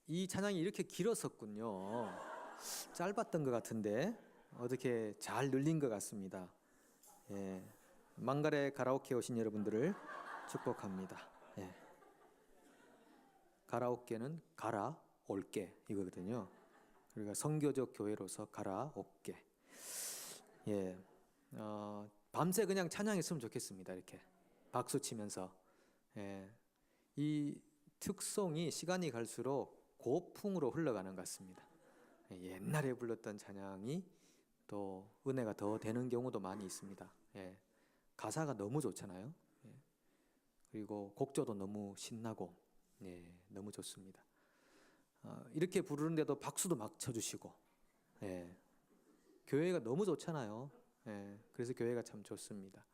이 찬양이 이렇게 길었었군요. 짧았던 것 같은데 어떻게 잘 늘린 것 같습니다. 예, 망갈의 가라오케 오신 여러분들을 축복합니다. 예, 가라오케는 가라 올게 이거거든요. 우리가 선교적 교회로서 가라 올게. 예, 밤새 그냥 찬양했으면 좋겠습니다. 이렇게 박수 치면서. 예, 이 특송이 시간이 갈수록 고풍으로 흘러가는 것 같습니다. 옛날에 불렀던 찬양이 또 은혜가 더 되는 경우도 많이 있습니다. 예, 가사가 너무 좋잖아요. 예, 그리고 곡조도 너무 신나고 너무 좋습니다. 이렇게 부르는데도 박수도 막 쳐주시고 예, 교회가 너무 좋잖아요. 예, 그래서 교회가 참 좋습니다.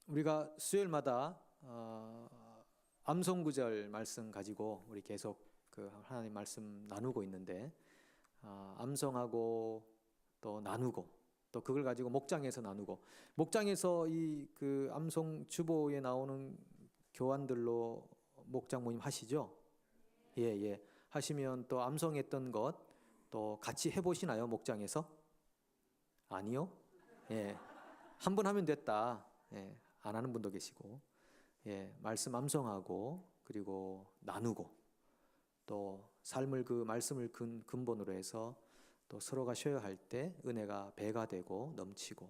우리가 수요일마다 암송구절 말씀 가지고 우리 계속 그 하나님 말씀 나누고 있는데 암송하고 또 나누고 또 그걸 가지고 목장에서 나누고 목장에서 이 그 암송 주보에 나오는 교환들로 목장 모임 하시죠? 예. 하시면 또 암송했던 것 또 같이 해보시나요? 목장에서? 아니요? 예. 한 번 하면 됐다. 예. 안 하는 분도 계시고 예. 말씀 암송하고 그리고 나누고 또 삶을 그 말씀을 근본으로 해서 또 서로가 쉬어야 할 때 은혜가 배가 되고 넘치고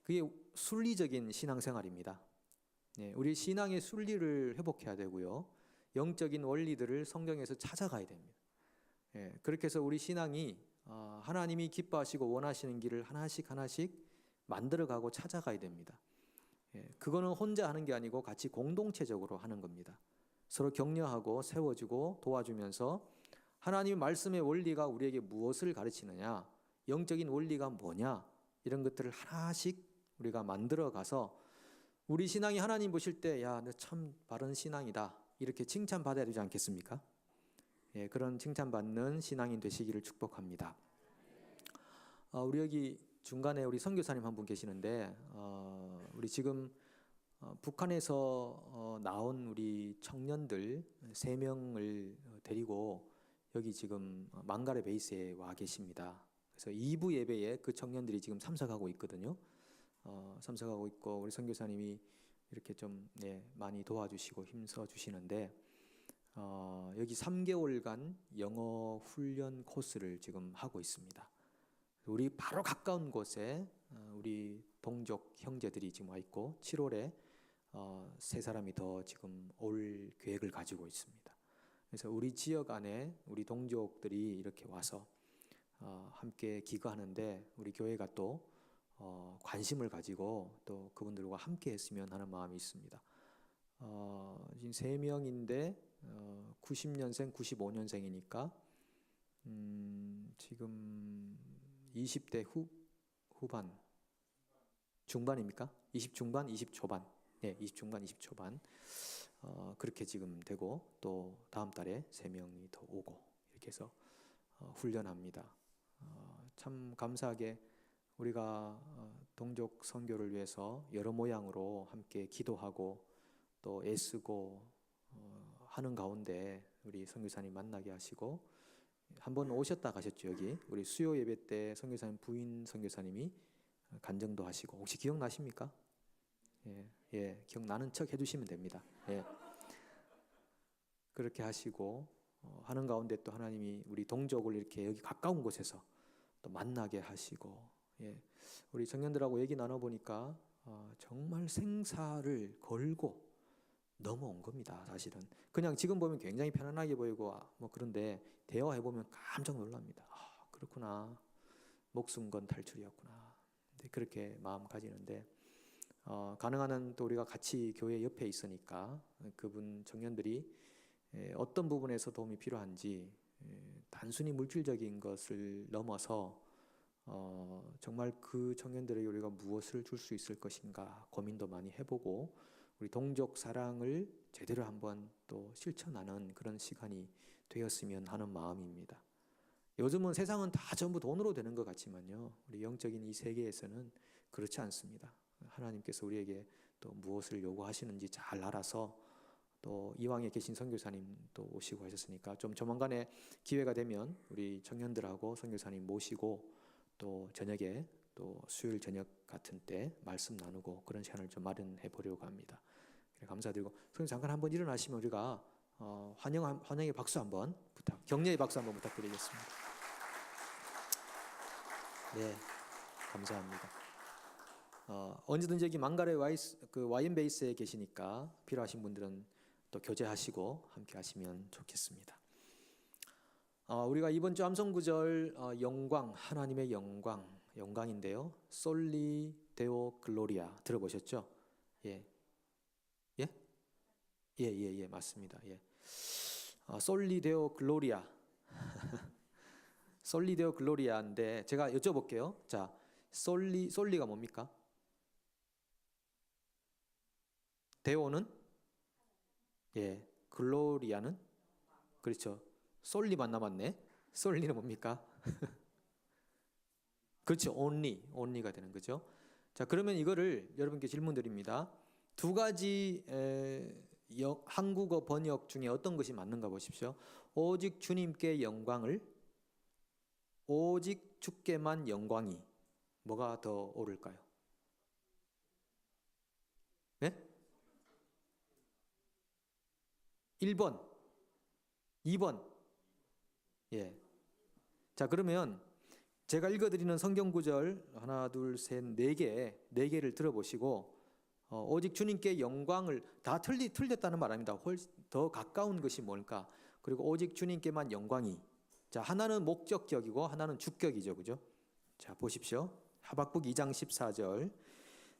그게 순리적인 신앙생활입니다. 예, 우리 신앙의 순리를 회복해야 되고요. 영적인 원리들을 성경에서 찾아가야 됩니다. 예, 그렇게 해서 우리 신앙이 하나님이 기뻐하시고 원하시는 길을 하나씩 만들어가고 찾아가야 됩니다. 예, 그거는 혼자 하는 게 아니고 같이 공동체적으로 하는 겁니다. 서로 격려하고 세워주고 도와주면서 하나님의 말씀의 원리가 우리에게 무엇을 가르치느냐, 영적인 원리가 뭐냐, 이런 것들을 하나씩 우리가 만들어가서 우리 신앙이 하나님 보실 때 야, 너 참 바른 신앙이다 이렇게 칭찬받아야 되지 않겠습니까? 예, 그런 칭찬받는 신앙인 되시기를 축복합니다. 우리 여기 중간에 우리 선교사님 한 분 계시는데 우리 지금 북한에서 나온 우리 청년들 3명을 데리고 여기 지금 망갈의 베이스에 와 계십니다. 그래서 2부 예배에 그 청년들이 지금 참석하고 있거든요. 참석하고 있고 우리 선교사님이 이렇게 좀 많이 도와주시고 힘써 주시는데 여기 3개월간 영어 훈련 코스를 지금 하고 있습니다. 우리 바로 가까운 곳에 우리 동족 형제들이 지금 와 있고 7월에 3사람이 더 지금 올 계획을 가지고 있습니다. 그래서 우리 지역 안에 우리 동족들이 이렇게 와서 함께 기거하는데 우리 교회가 또 관심을 가지고 또 그분들과 함께 했으면 하는 마음이 있습니다. 지금 3명인데 90년생, 95년생이니까 지금 20대 후반, 중반입니까? 20 중반, 20 초반. 네, 20 중반, 20 초반. 그렇게 지금 되고 또 다음 달에 3명이 더 오고 이렇게 해서 훈련합니다. 참 감사하게 우리가 동족 선교를 위해서 여러 모양으로 함께 기도하고 또 애쓰고 하는 가운데 우리 선교사님 만나게 하시고 한번 오셨다 가셨죠. 여기 우리 수요 예배 때 선교사님 부인 선교사님이 간증도 하시고 혹시 기억나십니까? 예, 기억나는 척 해주시면 됩니다. 예, 그렇게 하시고 하는 가운데 또 하나님이 우리 동족을 이렇게 여기 가까운 곳에서 또 만나게 하시고 우리 청년들하고 얘기 나눠보니까 정말 생사를 걸고 넘어온 겁니다. 사실은 그냥 지금 보면 굉장히 편안하게 보이고 뭐 그런데 대화해보면 깜짝 놀랍니다. 그렇구나, 목숨 건 탈출이었구나. 그렇게 마음 가지는데 가능한 한 또 우리가 같이 교회 옆에 있으니까 그분 청년들이 어떤 부분에서 도움이 필요한지 단순히 물질적인 것을 넘어서 정말 그 청년들에게 우리가 무엇을 줄 수 있을 것인가 고민도 많이 해보고 우리 동족 사랑을 제대로 한번 또 실천하는 그런 시간이 되었으면 하는 마음입니다. 요즘은 세상은 다 전부 돈으로 되는 것 같지만요, 우리 영적인 이 세계에서는 그렇지 않습니다. 하나님께서 우리에게 또 무엇을 요구하시는지 잘 알아서 또 이왕에 계신 선교사님도 오시고 하셨으니까 좀 조만간에 기회가 되면 우리 청년들하고 선교사님 모시고 또 저녁에 또 수요일 저녁 같은 때 말씀 나누고 그런 시간을 좀 마련해 보려고 합니다. 감사드리고 선생님 잠깐 한번 일어나시면 우리가 환영의 박수 한번 격려의 박수 한번 부탁드리겠습니다. 네, 감사합니다. 언제든지 여기 망가레 와인베이스에 계시니까 필요하신 분들은 또 교제하시고 함께 하시면 좋겠습니다. 우리가 이번 주 암송구절 영광, 하나님의 영광인데요. 솔리 데오 글로리아 들어보셨죠? 예, 맞습니다. 예. 솔리 데오 글로리아, 솔리 데오 글로리아인데 제가 여쭤볼게요. 자, 솔리가 뭡니까? 데오는 예, 글로리아는 그렇죠. 솔리만 남았네. 솔리는 뭡니까? 그렇죠. only가 되는 거죠. 자, 그러면 이거를 여러분께 질문 드립니다. 두 가지 한국어 번역 중에 어떤 것이 맞는가 보십시오. 오직 주님께 영광을, 오직 주께만 영광이, 뭐가 더 옳을까요? 네? 1번, 2번. 예. 자, 그러면 제가 읽어드리는 성경 구절 하나, 둘, 셋, 네 개를 들어보시고 오직 주님께 영광을 다 틀렸다는 말 아닙니다. 훨씬 더 가까운 것이 뭘까? 그리고 오직 주님께만 영광이. 자, 하나는 목적격이고 하나는 주격이죠, 그죠? 자, 보십시오. 하박국 2장 14절.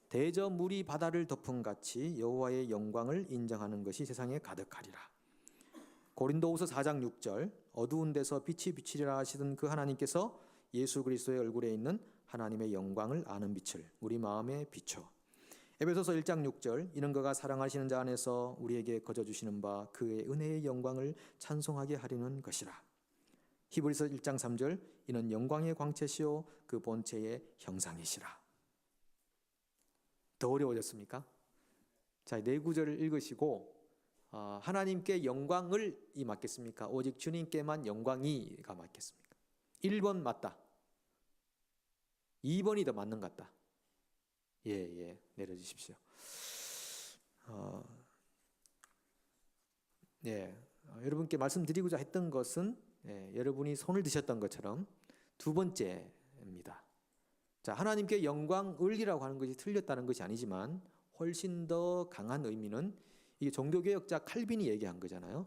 대저 물이 바다를 덮은 같이 여호와의 영광을 인정하는 것이 세상에 가득하리라. 고린도후서 4장 6절. 어두운 데서 빛이 비치리라 하시던 그 하나님께서 예수 그리스도의 얼굴에 있는 하나님의 영광을 아는 빛을 우리 마음에 비춰. 에베소서 1장 6절. 이는 그가 사랑하시는 자 안에서 우리에게 거저 주시는 바 그의 은혜의 영광을 찬송하게 하려는 것이라. 히브리서 1장 3절. 이는 영광의 광채시요 그 본체의 형상이시라. 더 어려워졌습니까? 자, 네 구절을 읽으시고 하나님께 영광을 이 맞겠습니까? 오직 주님께만 영광이가 맞겠습니까? 1번 맞다. 2번이 더 맞는 것 같다. 예, 내려주십시오. 여러분께 말씀드리고자 했던 것은 여러분이 손을 드셨던 것처럼 두 번째입니다. 자, 하나님께 영광을이라고 하는 것이 틀렸다는 것이 아니지만 훨씬 더 강한 의미는 이게 종교개혁자 칼빈이 얘기한 거잖아요.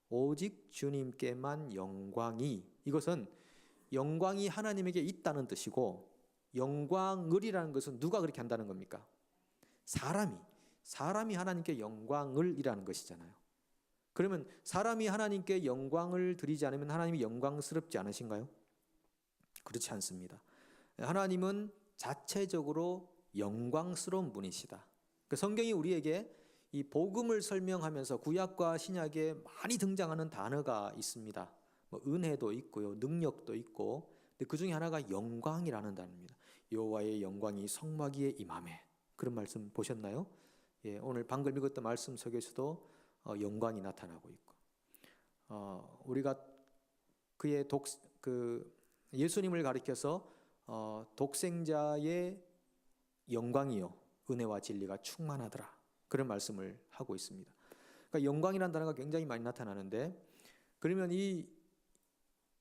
오직 주님께만 영광이, 이것은 영광이 하나님에게 있다는 뜻이고 영광을이라는 것은 누가 그렇게 한다는 겁니까? 사람이 하나님께 영광을이라는 것이잖아요. 그러면 사람이 하나님께 영광을 드리지 않으면 하나님이 영광스럽지 않으신가요? 그렇지 않습니다. 하나님은 자체적으로 영광스러운 분이시다. 성경이 우리에게 이 복음을 설명하면서 구약과 신약에 많이 등장하는 단어가 있습니다. 은혜도 있고요, 능력도 있고, 근데 그 중에 하나가 영광이라는 단어입니다. 여호와의 영광이 성막위에 임하매. 그런 말씀 보셨나요? 예, 오늘 방금 읽었던 말씀 속에서도 영광이 나타나고 있고, 우리가 그의 예수님을 가리켜서 독생자의 영광이요 은혜와 진리가 충만하더라, 그런 말씀을 하고 있습니다. 그러니까 영광이라는 단어가 굉장히 많이 나타나는데, 그러면 이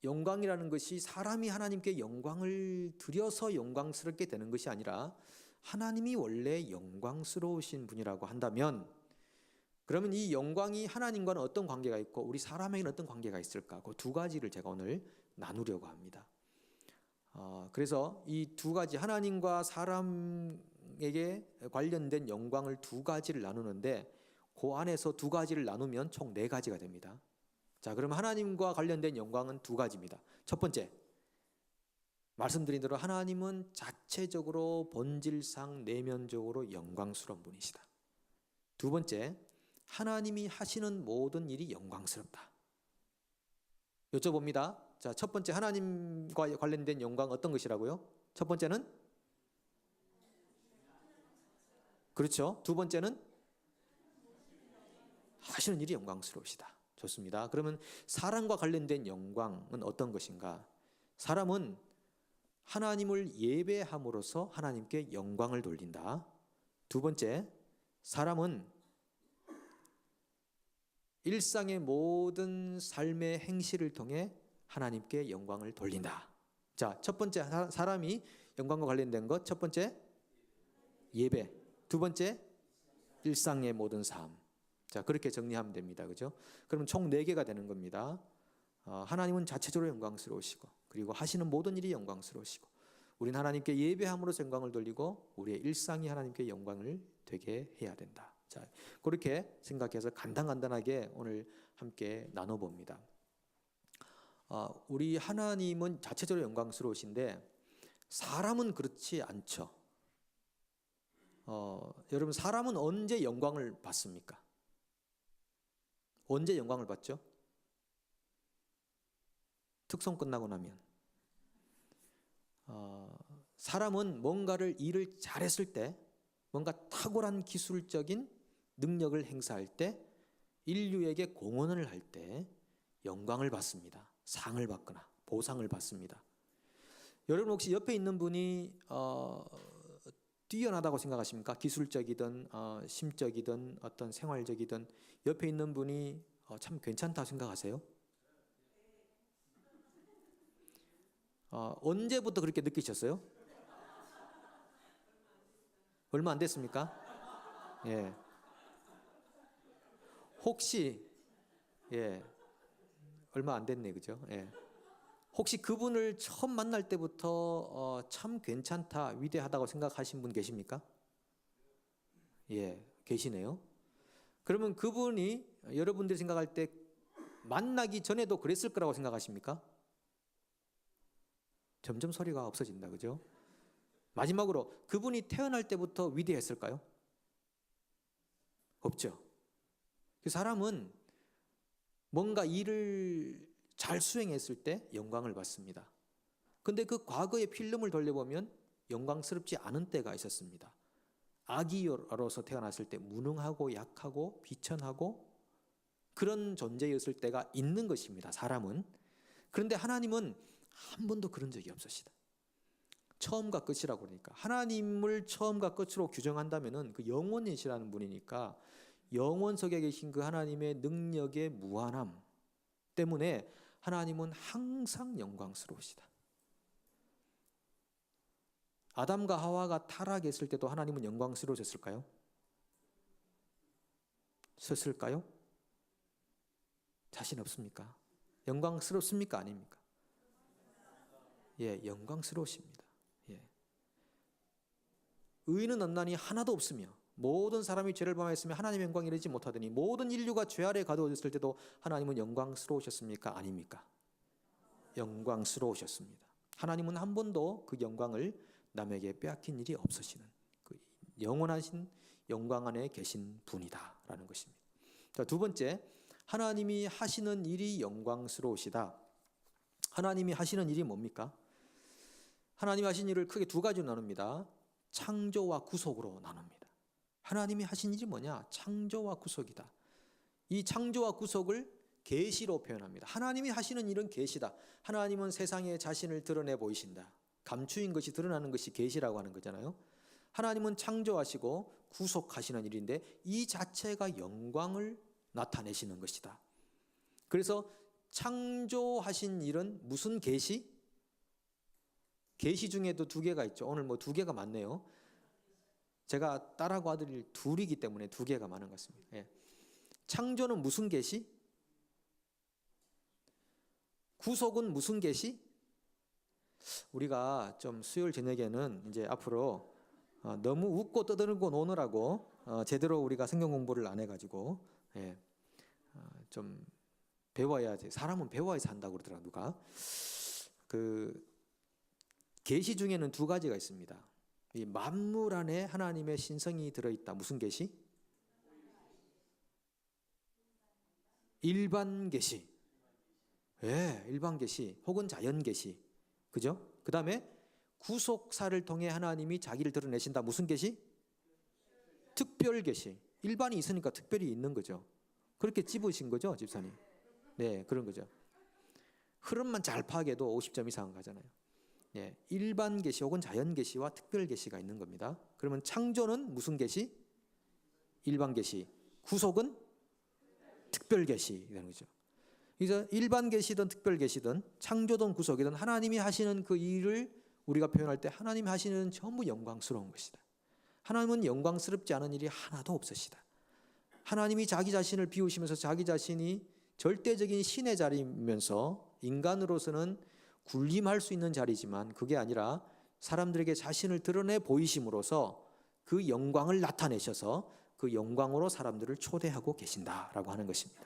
영광이라는 것이 사람이 하나님께 영광을 드려서 영광스럽게 되는 것이 아니라 하나님이 원래 영광스러우신 분이라고 한다면, 그러면 이 영광이 하나님과는 어떤 관계가 있고 우리 사람에게는 어떤 관계가 있을까? 그 두 가지를 제가 오늘 나누려고 합니다. 그래서 이 두 가지, 하나님과 사람에게 관련된 영광을 두 가지를 나누는데, 그 안에서 두 가지를 나누면 총 네 가지가 됩니다. 자, 그럼 하나님과 관련된 영광은 두 가지입니다. 첫 번째, 말씀드린 대로 하나님은 자체적으로 본질상 내면적으로 영광스러운 분이시다. 두 번째, 하나님이 하시는 모든 일이 영광스럽다. 여쭤봅니다. 자, 첫 번째, 하나님과 관련된 영광 어떤 것이라고요? 첫 번째는? 그렇죠. 두 번째는? 하시는 일이 영광스러우시다. 좋습니다. 그러면 사람과 관련된 영광은 어떤 것인가? 사람은 하나님을 예배함으로써 하나님께 영광을 돌린다. 두 번째, 사람은 일상의 모든 삶의 행실을 통해 하나님께 영광을 돌린다. 자, 첫 번째, 사람이 영광과 관련된 것. 첫 번째, 예배. 두 번째, 일상의 모든 삶. 자, 그렇게 정리하면 됩니다. 그죠? 그러면 총 4개가 되는 겁니다. 하나님은 자체적으로 영광스러우시고, 그리고 하시는 모든 일이 영광스러우시고, 우리는 하나님께 예배함으로써 영광을 돌리고, 우리의 일상이 하나님께 영광을 되게 해야 된다. 자, 그렇게 생각해서 간단하게 오늘 함께 나눠봅니다. 우리 하나님은 자체적으로 영광스러우신데 사람은 그렇지 않죠. 여러분, 사람은 언제 영광을 받습니까? 언제 영광을 받죠? 특송 끝나고 나면. 사람은 뭔가를 일을 잘했을 때, 뭔가 탁월한 기술적인 능력을 행사할 때, 인류에게 공헌을 할 때 영광을 받습니다. 상을 받거나 보상을 받습니다. 여러분 혹시 옆에 있는 분이 뛰어나다고 생각하십니까? 기술적이든 심적이든 어떤 생활적이든 옆에 있는 분이 참 괜찮다고 생각하세요? 언제부터 그렇게 느끼셨어요? 얼마 안 됐습니까? 예. 혹시 얼마 안 됐네, 그죠? 예. 혹시 그분을 처음 만날 때부터 참 괜찮다, 위대하다고 생각하신 분 계십니까? 예, 계시네요. 그러면 그분이 여러분들이 생각할 때 만나기 전에도 그랬을 거라고 생각하십니까? 점점 소리가 없어진다, 그죠? 마지막으로 그분이 태어날 때부터 위대했을까요? 없죠. 그 사람은 뭔가 일을 잘 수행했을 때 영광을 받습니다. 근데 그 과거의 필름을 돌려보면 영광스럽지 않은 때가 있었습니다. 아기로서 태어났을 때 무능하고 약하고 비천하고 그런 존재였을 때가 있는 것입니다. 사람은. 그런데 하나님은 한 번도 그런 적이 없으시다. 처음과 끝이라고 그러니까 하나님을 처음과 끝으로 규정한다면은 그 영원이시라는 분이니까 영원 속에 계신 그 하나님의 능력의 무한함 때문에 하나님은 항상 영광스러우시다. 아담과 하와가 타락했을 때도 하나님은 영광스러우셨을까요? 섰을까요? 자신 없습니까? 영광스럽습니까? 아닙니까? 예, 영광스러우십니다. 예. 의인은 없나니 하나도 없으며 모든 사람이 죄를 범하였으며 하나님의 영광에 이르지 못하더니 모든 인류가 죄 아래 가두어졌을 때도 하나님은 영광스러우셨습니까? 아닙니까? 영광스러우셨습니다. 하나님은 한 번도 그 영광을 남에게 빼앗긴 일이 없으시는 그 영원하신 영광 안에 계신 분이다라는 것입니다. 자, 두 번째, 하나님이 하시는 일이 영광스러우시다. 하나님이 하시는 일이 뭡니까? 하나님이 하신 일을 크게 두 가지로 나눕니다. 창조와 구속으로 나눕니다. 하나님이 하신 일이 뭐냐? 창조와 구속이다. 이 창조와 구속을 계시로 표현합니다. 하나님이 하시는 일은 계시다. 하나님은 세상에 자신을 드러내 보이신다. 감추인 것이 드러나는 것이 계시라고 하는 거잖아요. 하나님은 창조하시고 구속하시는 일인데 이 자체가 영광을 나타내시는 것이다. 그래서 창조하신 일은 무슨 계시? 계시 중에도 2개가 있죠. 오늘 2개가 많네요. 제가 딸하고 아들이 둘이기 때문에 2개가 많은 것 같습니다. 예. 창조는 무슨 계시? 구속은 무슨 계시? 우리가 좀 수요일 저녁에는 이제 앞으로 너무 웃고 떠들고 노느라고 제대로 우리가 성경 공부를 안 해가지고 좀 배워야지. 사람은 배워야 산다고 그러더라 누가. 그 계시 중에는 2가지가 있습니다. 이 만물 안에 하나님의 신성이 들어있다. 무슨 계시? 일반 계시. 예, 일반 계시 혹은 자연 계시. 그죠? 그 다음에 구속사를 통해 하나님이 자기를 드러내신다. 무슨 계시? 특별 계시. 일반이 있으니까 특별히 있는 거죠. 그렇게 찝으신 거죠, 집사님? 네, 그런 거죠. 흐름만 잘 파악해도 50점 이상 가잖아요. 예, 일반 계시 혹은 자연 계시와 특별 계시가 있는 겁니다. 그러면 창조는 무슨 계시? 일반 계시. 구속은 특별 계시라는 거죠. 그래서 일반 계시든 특별 계시든 창조든 구속이든 하나님이 하시는 그 일을 우리가 표현할 때 하나님이 하시는 전부 영광스러운 것이다. 하나님은 영광스럽지 않은 일이 하나도 없으시다. 하나님이 자기 자신을 비우시면서 자기 자신이 절대적인 신의 자리이면서 인간으로서는 군림할 수 있는 자리지만 그게 아니라 사람들에게 자신을 드러내 보이심으로써 그 영광을 나타내셔서 그 영광으로 사람들을 초대하고 계신다라고 하는 것입니다.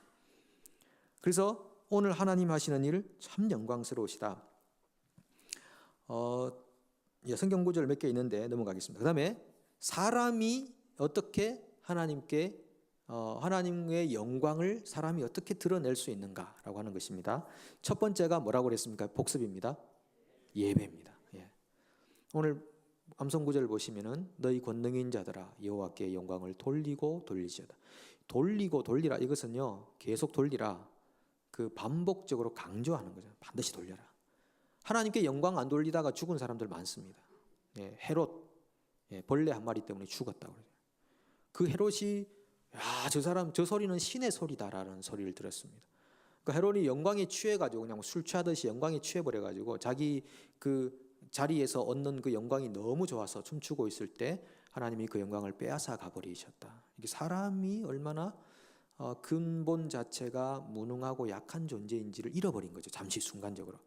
그래서 오늘 하나님 하시는 일 참 영광스러우시다. 성경 구절 몇 개 있는데 넘어가겠습니다. 그 다음에 사람이 어떻게 하나님께 하나님의 영광을 사람이 어떻게 드러낼 수 있는가라고 하는 것입니다. 첫 번째가 뭐라고 그랬습니까? 복습입니다. 예배입니다. 예. 오늘 암송 구절 보시면은 너희 권능인 자들아 여호와께 영광을 돌리고 돌리시다. 돌리고 돌리라 이것은요 계속 돌리라 그 반복적으로 강조하는 거죠. 반드시 돌려라. 하나님께 영광 안 돌리다가 죽은 사람들 많습니다. 예, 헤롯 벌레 한 마리 때문에 죽었다고 그래요. 그 헤롯이 저 사람 저 소리는 신의 소리다라는 소리를 들었습니다. 그 헤롯이 영광에 취해가지고 그냥 술 취하듯이 영광에 취해버려가지고 자기 그 자리에서 얻는 그 영광이 너무 좋아서 춤추고 있을 때 하나님이 그 영광을 빼앗아 가버리셨다. 이게 사람이 얼마나 근본 자체가 무능하고 약한 존재인지를 잃어버린 거죠. 잠시 순간적으로.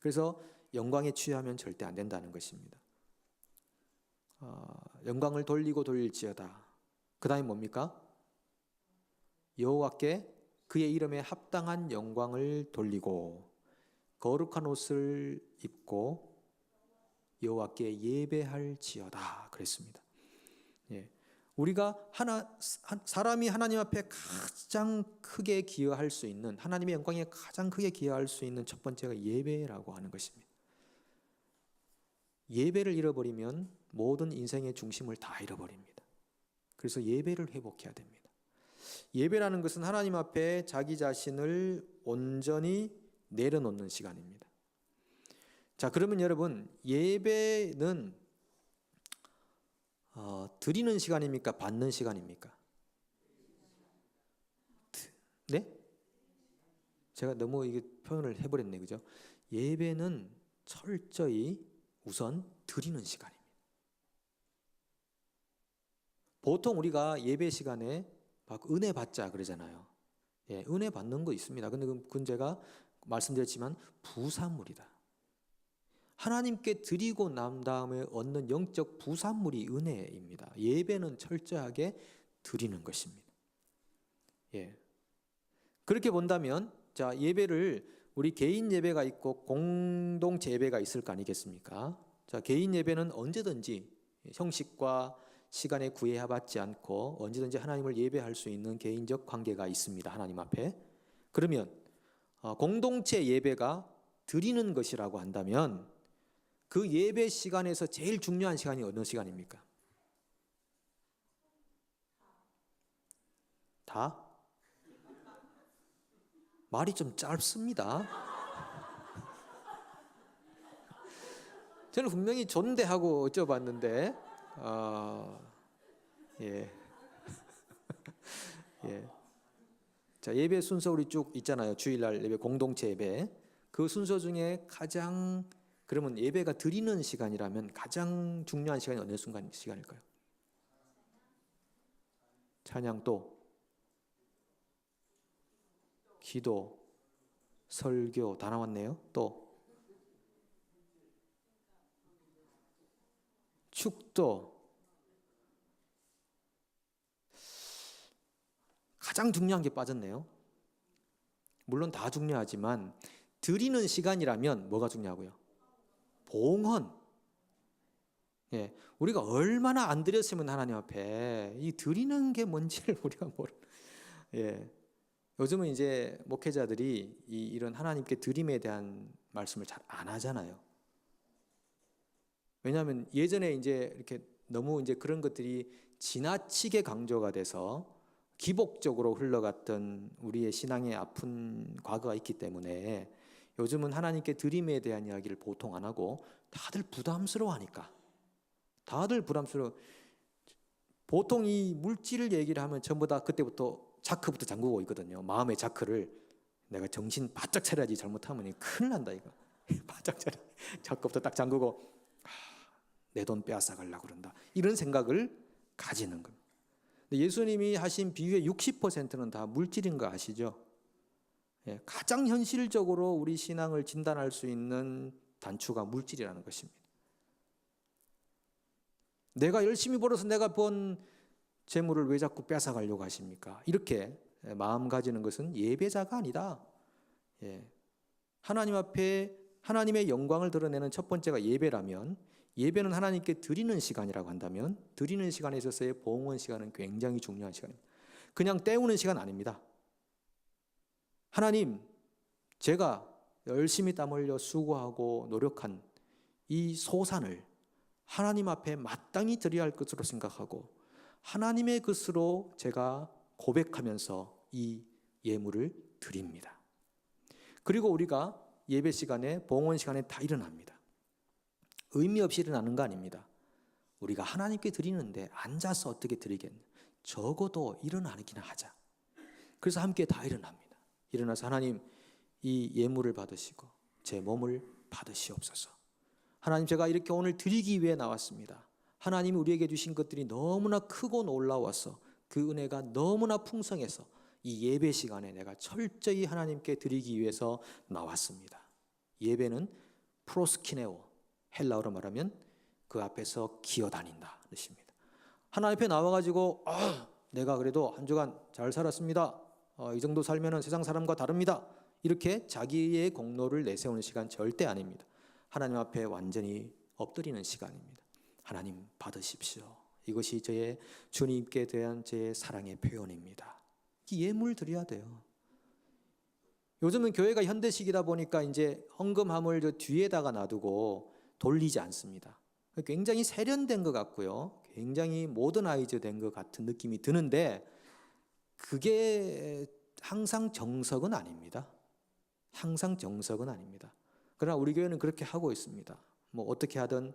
그래서 영광에 취하면 절대 안 된다는 것입니다. 영광을 돌리고 돌릴지어다. 그 다음에 뭡니까? 여호와께 그의 이름에 합당한 영광을 돌리고 거룩한 옷을 입고 여호와께 예배할지어다 그랬습니다. 예. 우리가 사람이 하나님 앞에 가장 크게 기여할 수 있는 하나님의 영광에 가장 크게 기여할 수 있는 첫 번째가 예배라고 하는 것입니다. 예배를 잃어버리면 모든 인생의 중심을 다 잃어버립니다. 그래서 예배를 회복해야 됩니다. 예배라는 것은 하나님 앞에 자기 자신을 온전히 내려놓는 시간입니다. 자, 그러면 여러분 예배는 드리는 시간입니까? 받는 시간입니까? 네? 제가 너무 이게 표현을 해버렸네, 그죠? 예배는 철저히 우선 드리는 시간입니다. 보통 우리가 예배 시간에 막 은혜 받자 그러잖아요. 예, 은혜 받는 거 있습니다. 근데 그건 제가 말씀드렸지만 부산물이다. 하나님께 드리고 난 다음에 얻는 영적 부산물이 은혜입니다. 예배는 철저하게 드리는 것입니다. 예. 그렇게 본다면 자, 예배를 우리 개인 예배가 있고 공동체 예배가 있을 거 아니겠습니까? 자, 개인 예배는 언제든지 형식과 시간에 구애받지 않고 언제든지 하나님을 예배할 수 있는 개인적 관계가 있습니다. 하나님 앞에. 그러면 공동체 예배가 드리는 것이라고 한다면 그 예배 시간에서 제일 중요한 시간이 어느 시간입니까? 다? 말이 좀 짧습니다. 저는 분명히 존대하고 어쩌봤는데 예. 예. 자, 예배 순서 우리 쭉 있잖아요. 주일날 예배, 공동체 예배. 그 순서 중에 가장 그러면 예배가 드리는 시간이라면 가장 중요한 시간이 어느 시간일까요? 찬양 또 기도, 설교 다 나왔네요. 또 축도. 가장 중요한 게 빠졌네요. 물론 다 중요하지만 드리는 시간이라면 뭐가 중요하고요? 봉헌. 예, 우리가 얼마나 안 드렸으면 하나님 앞에 이 드리는 게 뭔지를 우리가 예, 요즘은 이제 목회자들이 이런 하나님께 드림에 대한 말씀을 잘 안 하잖아요. 왜냐하면 예전에 이제 이렇게 너무 이제 그런 것들이 지나치게 강조가 돼서 기복적으로 흘러갔던 우리의 신앙의 아픈 과거가 있기 때문에 요즘은 하나님께 드림에 대한 이야기를 보통 안 하고 다들 부담스러워하니까. 보통 이 물질 얘기를 하면 전부 다 그때부터 자크부터 잠그고 있거든요. 마음의 자크를. 내가 정신 바짝 차려야지, 잘못하면 큰일 난다 이거. 바짝 차려. 자크부터 딱 잠그고 내 돈 빼앗아 가려고 그런다, 이런 생각을 가지는 겁니다. 예수님이 하신 비유의 60%는 다 물질인 거 아시죠? 가장 현실적으로 우리 신앙을 진단할 수 있는 단추가 물질이라는 것입니다. 내가 열심히 벌어서 내가 번 재물을 왜 자꾸 뺏어가려고 하십니까? 이렇게 마음 가지는 것은 예배자가 아니다. 하나님 앞에 하나님의 영광을 드러내는 첫 번째가 예배라면, 예배는 하나님께 드리는 시간이라고 한다면, 드리는 시간에 있어서의 봉헌 시간은 굉장히 중요한 시간입니다. 그냥 때우는 시간 아닙니다. 하나님, 제가 열심히 땀 흘려 수고하고 노력한 이 소산을 하나님 앞에 마땅히 드려야 할 것으로 생각하고 하나님의 것으로 제가 고백하면서 이 예물을 드립니다. 그리고 우리가 예배 시간에, 봉헌 시간에 다 일어납니다. 의미 없이 일어나는 거 아닙니다. 우리가 하나님께 드리는데 앉아서 어떻게 드리겠냐, 적어도 일어나기나 하자. 그래서 함께 다 일어납니다. 일어나서 하나님, 이 예물을 받으시고 제 몸을 받으시옵소서. 하나님, 제가 이렇게 오늘 드리기 위해 나왔습니다. 하나님이 우리에게 주신 것들이 너무나 크고 놀라워서 그 은혜가 너무나 풍성해서 이 예배 시간에 내가 철저히 하나님께 드리기 위해서 나왔습니다. 예배는 프로스키네오, 헬라어로 말하면 그 앞에서 기어다닌다 뜻입니다. 하나님 앞에 나와가지고 내가 그래도 한 주간 잘 살았습니다, 이 정도 살면 세상 사람과 다릅니다, 이렇게 자기의 공로를 내세우는 시간 절대 아닙니다. 하나님 앞에 완전히 엎드리는 시간입니다. 하나님 받으십시오. 이것이 저의 주님께 대한 제 사랑의 표현입니다. 예물 드려야 돼요. 요즘은 교회가 현대식이다 보니까 이제 헌금함을 저 뒤에다가 놔두고 돌리지 않습니다. 굉장히 세련된 것 같고요, 굉장히 모더나이즈 된 것 같은 느낌이 드는데 그게 항상 정석은 아닙니다. 항상 정석은 아닙니다. 그러나 우리 교회는 그렇게 하고 있습니다. 뭐 어떻게 하든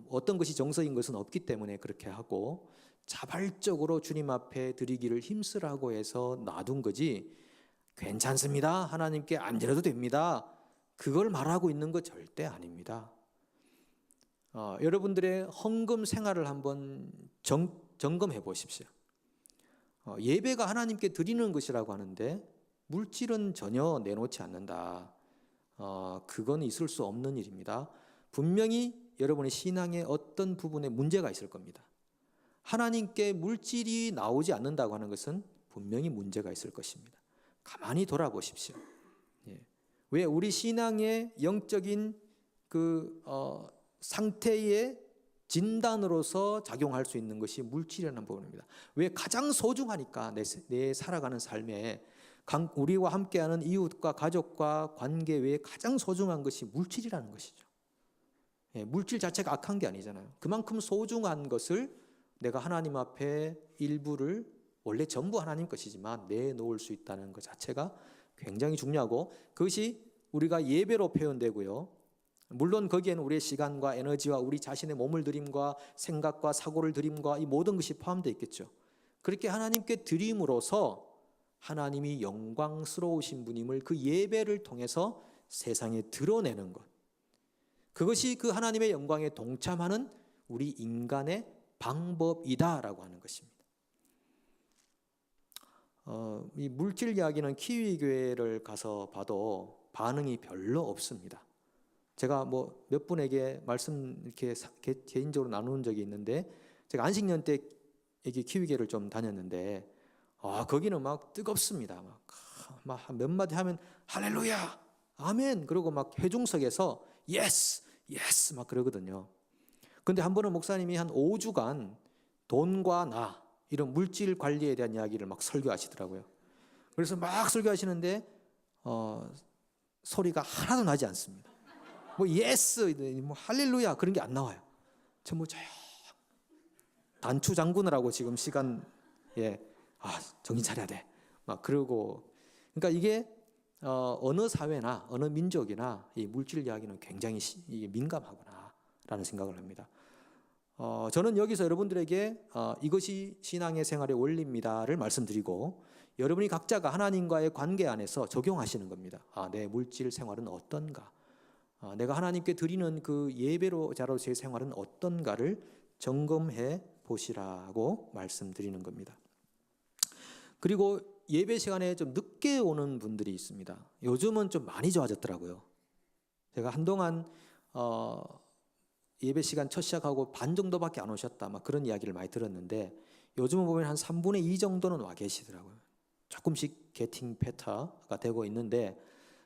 어떤 것이 정석인 것은 없기 때문에 그렇게 하고 자발적으로 주님 앞에 드리기를 힘쓰라고 해서 놔둔 거지, 괜찮습니다, 하나님께 안 드려도 됩니다, 그걸 말하고 있는 거 절대 아닙니다. 여러분들의 헌금 생활을 한번 점검해 보십시오. 예배가 하나님께 드리는 것이라고 하는데 물질은 전혀 내놓지 않는다. 그건 있을 수 없는 일입니다. 분명히 여러분의 신앙의 어떤 부분에 문제가 있을 겁니다. 하나님께 물질이 나오지 않는다고 하는 것은 분명히 문제가 있을 것입니다. 가만히 돌아보십시오. 왜 우리 신앙의 영적인 상태의 진단으로서 작용할 수 있는 것이 물질이라는 부분입니다. 왜? 가장 소중하니까 내 살아가는 삶에 우리와 함께하는 이웃과 가족과 관계 외에 가장 소중한 것이 물질이라는 것이죠. 물질 자체가 악한 게 아니잖아요. 그만큼 소중한 것을 내가 하나님 앞에 일부를, 원래 전부 하나님 것이지만 내놓을 수 있다는 것 자체가 굉장히 중요하고, 그것이 우리가 예배로 표현되고요, 물론 거기에는 우리의 시간과 에너지와 우리 자신의 몸을 드림과 생각과 사고를 드림과 이 모든 것이 포함되어 있겠죠. 그렇게 하나님께 드림으로써 하나님이 영광스러우신 분임을 그 예배를 통해서 세상에 드러내는 것, 그것이 그 하나님의 영광에 동참하는 우리 인간의 방법이다라고 하는 것입니다. 이 물질 이야기는 키위교회를 가서 봐도 반응이 별로 없습니다. 제가 몇 분에게 말씀 이렇게 개인적으로 나누는 적이 있는데, 제가 안식년 때 여기 키위교회를 좀 다녔는데 거기는 막 뜨겁습니다. 막 몇 마디 하면 할렐루야, 아멘, 그러고 막 회중석에서 예스, 예스 막 그러거든요. 근데 한 번은 목사님이 한 5주간 돈과 나 이런 물질 관리에 대한 이야기를 막 설교하시더라고요. 그래서 막 설교하시는데 소리가 하나도 나지 않습니다. 예스, 할렐루야 그런 게 안 나와요. 전부 단추 잠그느라고 지금 시간 정신 차려야 돼. 막 그러고, 그러니까 이게 어느 사회나 어느 민족이나 이 물질 이야기는 굉장히 이게 민감하구나라는 생각을 합니다. 저는 여기서 여러분들에게 이것이 신앙의 생활의 원리입니다를 말씀드리고, 여러분이 각자가 하나님과의 관계 안에서 적용하시는 겁니다. 내 물질 생활은 어떤가? 내가 하나님께 드리는 그 예배자로서의 생활은 어떤가를 점검해 보시라고 말씀드리는 겁니다. 그리고 예배 시간에 좀 늦게 오는 분들이 있습니다. 요즘은 좀 많이 좋아졌더라고요. 제가 한동안 예배 시간 첫 시작하고 반 정도밖에 안 오셨다, 막 그런 이야기를 많이 들었는데, 요즘은 보면 한 3분의 2 정도는 와 계시더라고요. 조금씩 게팅 베터가 되고 있는데,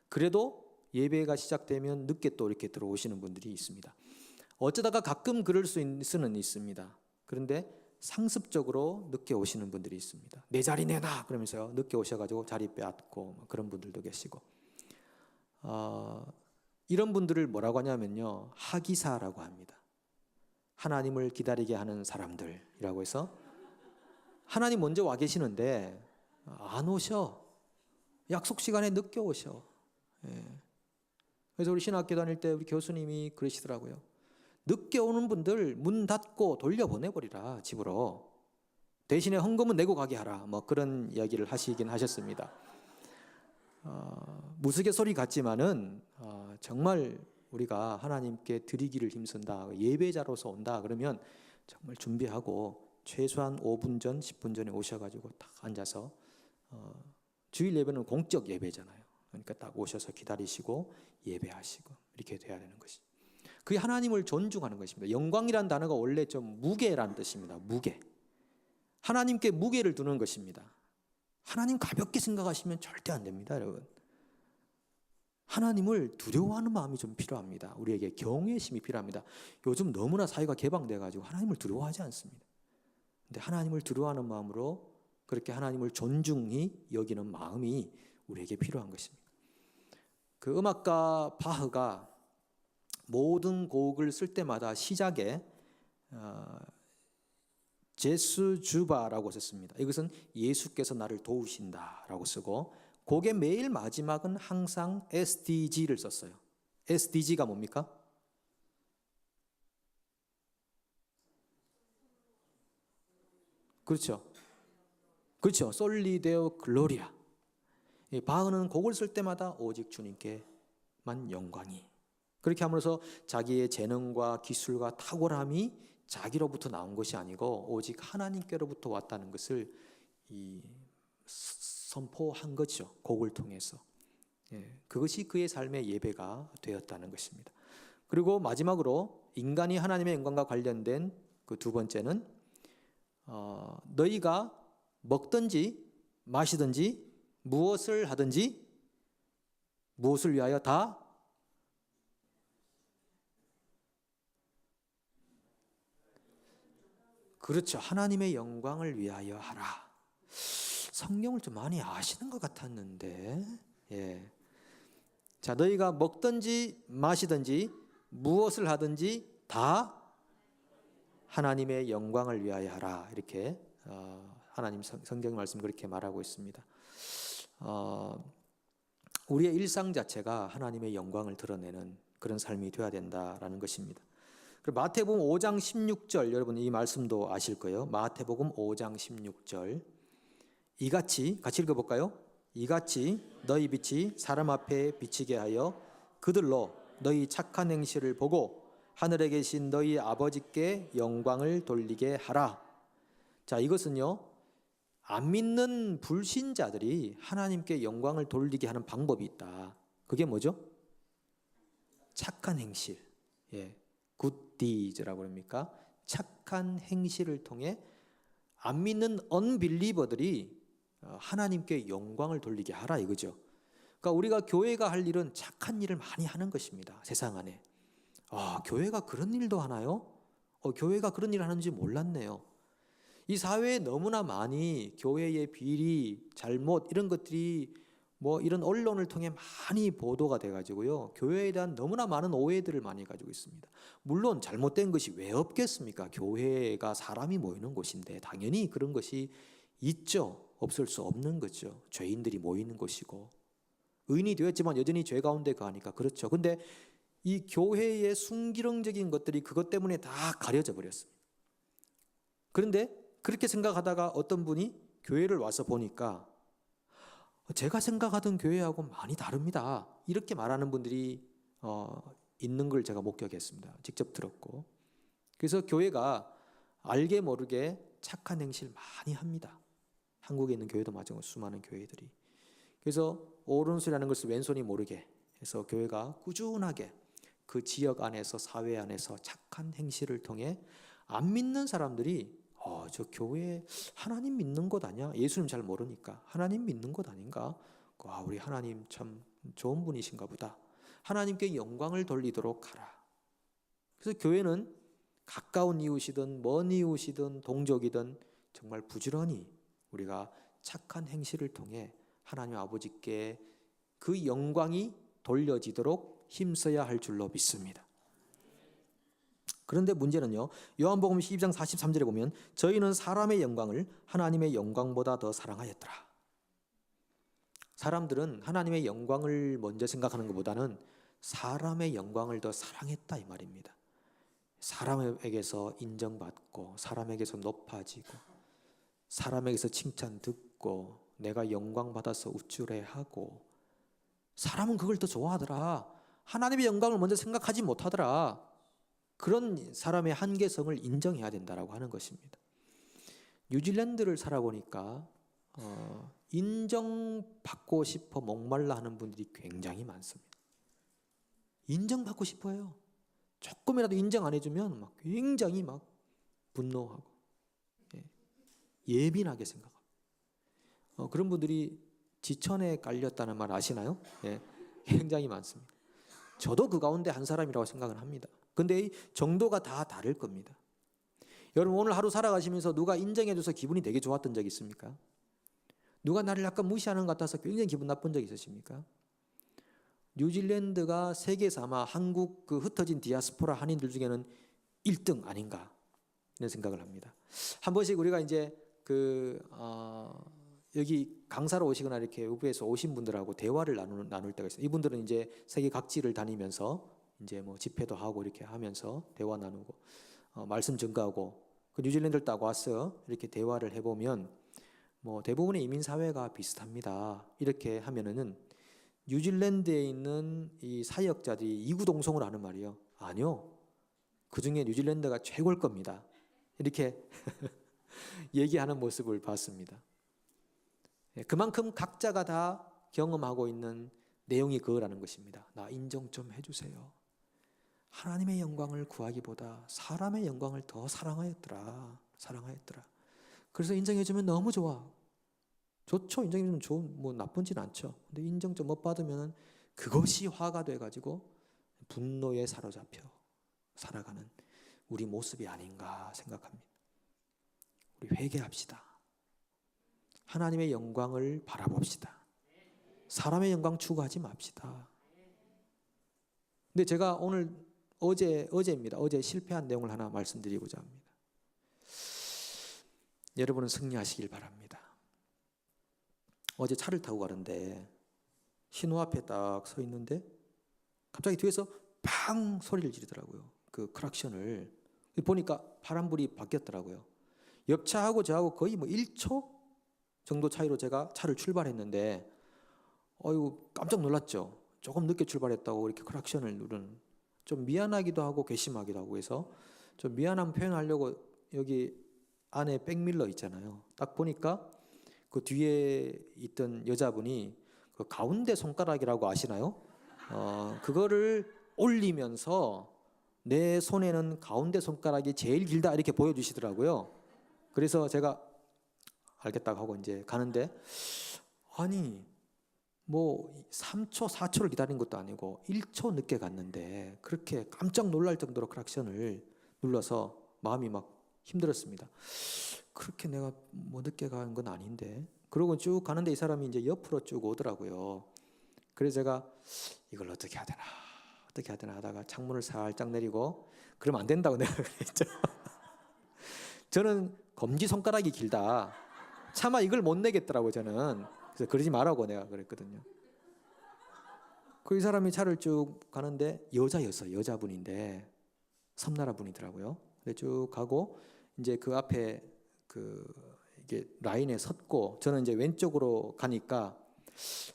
그래도 예배가 시작되면 늦게 또 이렇게 들어오시는 분들이 있습니다. 어쩌다가 가끔 그럴 수는 있습니다. 그런데 상습적으로 늦게 오시는 분들이 있습니다. 내 자리 내놔 그러면서 늦게 오셔가지고 자리 빼앗고 그런 분들도 계시고, 이런 분들을 뭐라고 하냐면요, 하기사라고 합니다. 하나님을 기다리게 하는 사람들이라고 해서, 하나님 먼저 와 계시는데 안 오셔. 약속 시간에 늦게 오셔. 그래서 우리 신학교 다닐 때 우리 교수님이 그러시더라고요. 늦게 오는 분들 문 닫고 돌려보내버리라, 집으로. 대신에 헌금은 내고 가게 하라, 뭐 그런 이야기를 하시긴 하셨습니다. 무스갯소리 같지만은 정말 우리가 하나님께 드리기를 힘쓴다, 예배자로서 온다 그러면 정말 준비하고 최소한 5분 전, 10분 전에 오셔가지고 딱 앉아서, 주일 예배는 공적 예배잖아요. 그러니까 딱 오셔서 기다리시고 예배하시고 이렇게 돼야 되는 것이, 그게 하나님을 존중하는 것입니다. 영광이란 단어가 원래 좀 무게라는 뜻입니다. 무게. 하나님께 무게를 두는 것입니다. 하나님 가볍게 생각하시면 절대 안 됩니다, 여러분. 하나님을 두려워하는 마음이 좀 필요합니다. 우리에게 경외심이 필요합니다. 요즘 너무나 사회가 개방돼 가지고 하나님을 두려워하지 않습니다. 근데 하나님을 두려워하는 마음으로 그렇게 하나님을 존중히 여기는 마음이 우리에게 필요한 것입니다. 그 음악가 바흐가 모든 곡을 쓸 때마다 시작에 제수 주바라고 썼습니다. 이것은 예수께서 나를 도우신다라고 쓰고, 곡의 매일 마지막은 항상 SDG를 썼어요. SDG가 뭡니까? 그렇죠. 그렇죠. 솔리데오 글로리아. 바흐는 곡을 쓸 때마다 오직 주님께만 영광이. 그렇게 함으로써 자기의 재능과 기술과 탁월함이 자기로부터 나온 것이 아니고 오직 하나님께로부터 왔다는 것을 선포한 거죠. 곡을 통해서. 그것이 그의 삶의 예배가 되었다는 것입니다. 그리고 마지막으로 인간이 하나님의 영광과 관련된 그 두 번째는, 너희가 먹든지 마시든지 무엇을 하든지 무엇을 위하여 다 그렇죠. 하나님의 영광을 위하여 하라. 성경을 좀 많이 아시는 것 같았는데, 자, 너희가 먹든지 마시든지 무엇을 하든지 다 하나님의 영광을 위하여 하라. 이렇게 하나님 성경 말씀 그렇게 말하고 있습니다. 우리의 일상 자체가 하나님의 영광을 드러내는 그런 삶이 되어야 된다라는 것입니다. 마태복음 5장 16절, 여러분 이 말씀도 아실 거예요. 마태복음 5장 16절, 이같이 같이 읽어볼까요? 이같이 너희 빛이 사람 앞에 비치게 하여 그들로 너희 착한 행실을 보고 하늘에 계신 너희 아버지께 영광을 돌리게 하라. 자, 이것은요, 안 믿는 불신자들이 하나님께 영광을 돌리게 하는 방법이 있다. 그게 뭐죠? 착한 행실. good deeds라고 합니까? 착한 행실을 통해 안 믿는 unbeliever들이 하나님께 영광을 돌리게 하라, 이거죠. 그러니까 우리가 교회가 할 일은 착한 일을 많이 하는 것입니다. 세상 안에. 교회가 그런 일도 하나요? 교회가 그런 일을 하는지 몰랐네요. 이 사회에 너무나 많이 교회의 비리, 잘못 이런 것들이 뭐 이런 언론을 통해 많이 보도가 돼가지고요, 교회에 대한 너무나 많은 오해들을 많이 가지고 있습니다. 물론 잘못된 것이 왜 없겠습니까? 교회가 사람이 모이는 곳인데 당연히 그런 것이 있죠. 없을 수 없는 거죠. 죄인들이 모이는 곳이고 의인이 되었지만 여전히 죄 가운데 거하니까 그렇죠. 근데 이 교회의 순기능적인 것들이 그것 때문에 다 가려져 버렸습니다. 그런데 그렇게 생각하다가 어떤 분이 교회를 와서 보니까 제가 생각하던 교회하고 많이 다릅니다. 이렇게 말하는 분들이 있는 걸 제가 목격했습니다. 직접 들었고. 그래서 교회가 알게 모르게 착한 행실을 많이 합니다. 한국에 있는 교회도 마찬가지고 수많은 교회들이. 그래서 오른손이라는 것을 왼손이 모르게 해서 교회가 꾸준하게 그 지역 안에서 사회 안에서 착한 행실을 통해 안 믿는 사람들이 저 교회 하나님 믿는 것 아니야? 예수님 잘 모르니까 하나님 믿는 것 아닌가? 우리 하나님 참 좋은 분이신가 보다. 하나님께 영광을 돌리도록 하라. 그래서 교회는 가까운 이웃이든 먼 이웃이든 동족이든 정말 부지런히 우리가 착한 행실을 통해 하나님 아버지께 그 영광이 돌려지도록 힘써야 할 줄로 믿습니다. 그런데 문제는요, 요한복음 12장 43절에 보면 저희는 사람의 영광을 하나님의 영광보다 더 사랑하였더라. 사람들은 하나님의 영광을 먼저 생각하는 것보다는 사람의 영광을 더 사랑했다 이 말입니다. 사람에게서 인정받고 사람에게서 높아지고 사람에게서 칭찬 듣고 내가 영광 받아서 우쭐해하고 사람은 그걸 더 좋아하더라. 하나님의 영광을 먼저 생각하지 못하더라. 그런 사람의 한계성을 인정해야 된다라고 하는 것입니다. 뉴질랜드를 살아보니까 인정받고 싶어 목말라 하는 분들이 굉장히 많습니다. 인정받고 싶어요. 조금이라도 인정 안 해주면 굉장히 분노하고 예민하게 생각하고 그런 분들이 지천에 깔렸다는 말 아시나요? 굉장히 많습니다. 저도 그 가운데 한 사람이라고 생각을 합니다. 근데 이 정도가 다 다를 겁니다. 여러분 오늘 하루 살아가시면서 누가 인정해줘서 기분이 되게 좋았던 적 있습니까? 누가 나를 약간 무시하는 것 같아서 굉장히 기분 나쁜 적 있으십니까? 뉴질랜드가 세계에서 아마 한국 그 흩어진 디아스포라 한인들 중에는 1등 아닌가 이런 생각을 합니다. 한 번씩 우리가 이제 여기 강사로 오시거나 이렇게 외부에서 오신 분들하고 대화를 나눌 때가 있어요. 이분들은 이제 세계 각지를 다니면서 이제 뭐 집회도 하고 이렇게 하면서 대화 나누고 말씀 증거하고 그 뉴질랜드를 딱 와서 이렇게 대화를 해보면 뭐 대부분의 이민 사회가 비슷합니다. 이렇게 하면은 뉴질랜드에 있는 이 사역자들이 이구동성으로 하는 말이에요. 아니요. 그 중에 뉴질랜드가 최고일 겁니다. 이렇게 얘기하는 모습을 봤습니다. 그만큼 각자가 다 경험하고 있는 내용이 그거라는 것입니다. 나 인정 좀 해주세요. 하나님의 영광을 구하기보다 사람의 영광을 더 사랑하였더라. 그래서 인정해주면 너무 좋아. 좋죠. 인정해주면 뭐 나쁜지는 않죠. 근데 인정 좀 못 받으면 그것이 화가 돼가지고 분노에 사로잡혀 살아가는 우리 모습이 아닌가 생각합니다. 우리 회개합시다. 하나님의 영광을 바라봅시다. 사람의 영광 추구하지 맙시다. 근데 제가 어제입니다. 어제 실패한 내용을 하나 말씀드리고자 합니다. 여러분은 승리하시길 바랍니다. 어제 차를 타고 가는데 신호 앞에 딱 서 있는데 갑자기 뒤에서 팡 소리를 지르더라고요. 그 크락션을 보니까 파란불이 바뀌었더라고요. 옆차하고 저하고 거의 뭐 1초 정도 차이로 제가 차를 출발했는데 깜짝 놀랐죠. 조금 늦게 출발했다고 이렇게 크락션을 누르는, 좀 미안하기도 하고 괘씸하기도 하고 해서 좀 미안함 표현하려고 여기 안에 백밀러 있잖아요. 딱 보니까 그 뒤에 있던 여자분이 그 가운데 손가락이라고 아시나요? 그거를 올리면서 내 손에는 가운데 손가락이 제일 길다 이렇게 보여주시더라고요. 그래서 제가 알겠다고 하고 이제 가는데 아니 뭐 3초 4초를 기다린 것도 아니고 1초 늦게 갔는데 그렇게 깜짝 놀랄 정도로 크락션을 눌러서 마음이 막 힘들었습니다. 그렇게 내가 뭐 늦게 간 건 아닌데. 그러고 쭉 가는데 이 사람이 이제 옆으로 쭉 오더라고요. 그래서 제가 이걸 어떻게 해야 되나 하다가 창문을 살짝 내리고 그러면 안 된다고 내가 그랬죠. 저는 검지손가락이 길다. 차마 이걸 못 내겠더라고 저는. 그래서 그러지 말라고 내가 그랬거든요. 그 이 사람이 차를 쭉 가는데 여자였어요. 여자분인데 섬나라 분이더라고요. 근데 쭉 가고 이제 그 앞에 그 이게 라인에 섰고 저는 이제 왼쪽으로 가니까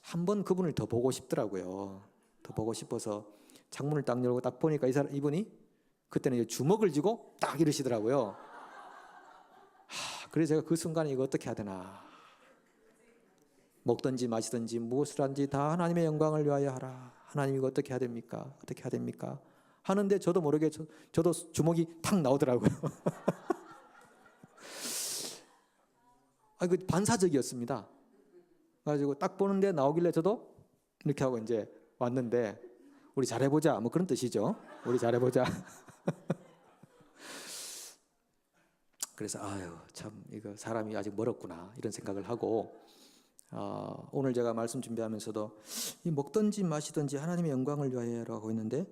한번 그분을 더 보고 싶더라고요. 더 보고 싶어서 창문을 딱 열고 딱 보니까 이분이 그때는 이제 주먹을 쥐고 딱 이러시더라고요. 그래서 제가 그 순간에 이거 어떻게 해야 되나. 먹든지 마시든지 무엇을 하든지 다 하나님의 영광을 위하여 하라. 하나님 이거 어떻게 해야 됩니까? 어떻게 해야 됩니까? 하는데 저도 모르게 저도 주먹이 탁 나오더라고요. 그 반사적이었습니다. 가지고 딱 보는데 나오길래 저도 이렇게 하고 이제 왔는데 우리 잘해보자 뭐 그런 뜻이죠. 우리 잘해보자. 그래서 아유 참 이거 사람이 아직 멀었구나 이런 생각을 하고 오늘 제가 말씀 준비하면서도 이 먹든지 마시든지 하나님의 영광을 위하여라고 했는데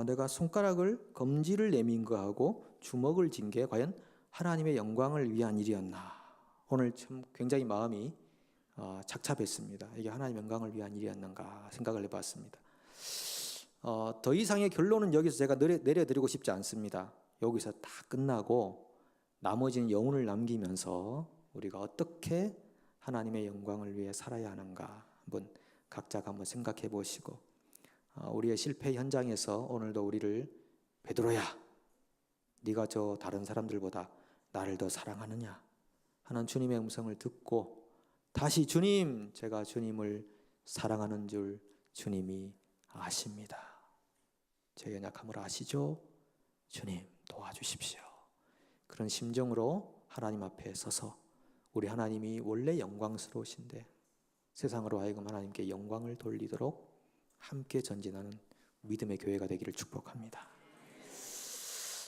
내가 손가락을 검지를 내민 거하고 주먹을 쥔 게 과연 하나님의 영광을 위한 일이었나. 오늘 참 굉장히 마음이 착잡했습니다. 이게 하나님의 영광을 위한 일이었는가 생각을 해봤습니다. 더 이상의 결론은 여기서 제가 내려드리고 싶지 않습니다. 여기서 다 끝나고 나머지는 영혼을 남기면서 우리가 어떻게 하나님의 영광을 위해 살아야 하는가 한번 각자가 한번 생각해 보시고 우리의 실패 현장에서 오늘도 우리를 베드로야 네가 저 다른 사람들보다 나를 더 사랑하느냐 하는 주님의 음성을 듣고 다시 주님 제가 주님을 사랑하는 줄 주님이 아십니다. 제 연약함을 아시죠? 주님 도와주십시오. 그런 심정으로 하나님 앞에 서서 우리 하나님이 원래 영광스러우신데 세상으로 하여금 하나님께 영광을 돌리도록 함께 전진하는 믿음의 교회가 되기를 축복합니다.